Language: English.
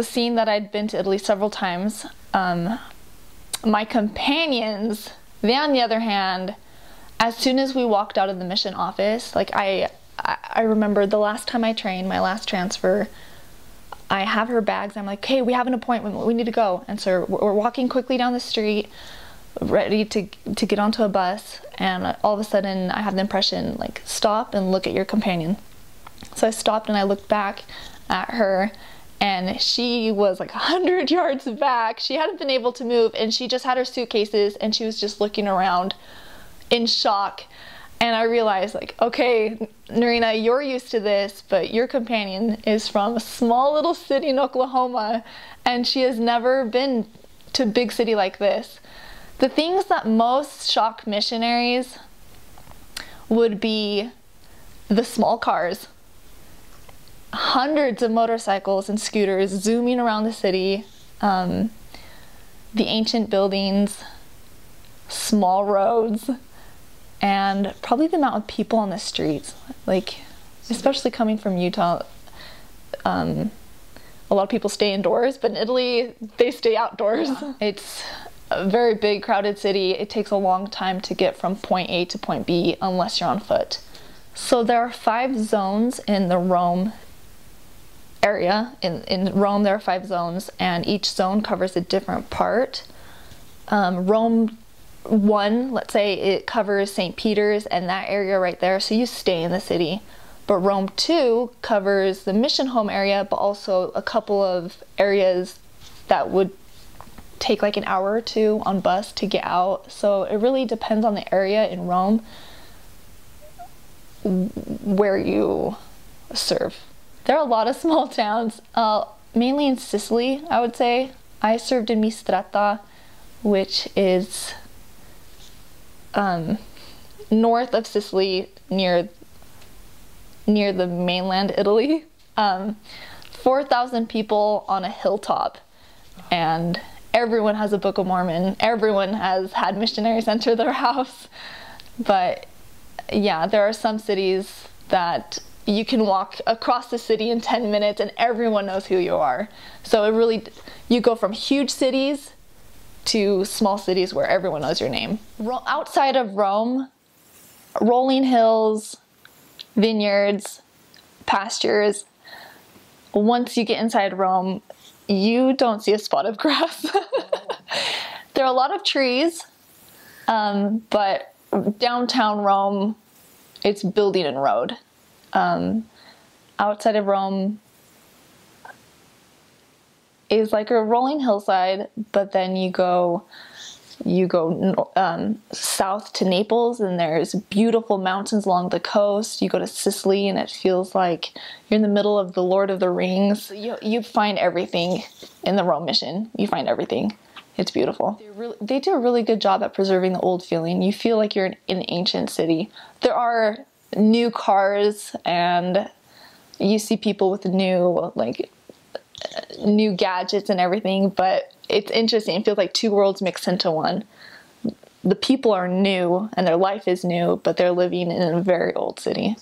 the scene that I'd been to Italy several times. My companions, they on the other hand, as soon as we walked out of the mission office, like I remember the last time I trained, my last transfer, I have her bags. I'm like, hey, we have an appointment. We need to go. And so we're walking quickly down the street, ready to get onto a bus. And all of a sudden, I have the impression, like, stop and look at your companion. So I stopped and I looked back at her, and she was like 100 yards back. She hadn't been able to move, and she just had her suitcases, and she was just looking around in shock. And I realized, like, okay, Narina, you're used to this, but your companion is from a small little city in Oklahoma, and she has never been to a big city like this. The things that most shock missionaries would be the small cars. Hundreds of motorcycles and scooters zooming around the city, the ancient buildings, small roads, and probably the amount of people on the streets. Like, especially coming from Utah, a lot of people stay indoors, but in Italy, they stay outdoors. Yeah. It's a very big, crowded city. It takes a long time to get from point A to point B unless you're on foot. So there are 5 zones in the Rome area. In Rome, there are 5 zones, and each zone covers a different part. Rome 1, let's say it covers St. Peter's and that area right there, so you stay in the city. But Rome 2 covers the mission home area, but also a couple of areas that would take like an hour or 2 on bus to get out. So it really depends on the area in Rome where you serve. There are a lot of small towns, mainly in Sicily, I would say. I served in Mistretta, which is north of Sicily, near the mainland Italy. 4,000 people on a hilltop, and everyone has a Book of Mormon. Everyone has had missionaries enter their house. But yeah, there are some cities that you can walk across the city in 10 minutes and everyone knows who you are. So it really, you go from huge cities to small cities where everyone knows your name. Outside of Rome, rolling hills, vineyards, pastures. Once you get inside Rome, you don't see a spot of grass. There are a lot of trees, but downtown Rome, it's building and road. Outside of Rome is like a rolling hillside, but then you go south to Naples, and there's beautiful mountains along the coast. You go to Sicily, and it feels like you're in the middle of the Lord of the Rings. You find everything in the Rome mission. You find everything. It's beautiful. They do a really good job at preserving the old feeling. You feel like you're in an ancient city. There are new cars, and you see people with new gadgets and everything, but it's interesting. It feels like 2 worlds mixed into one. The people are new and their life is new, but they're living in a very old city.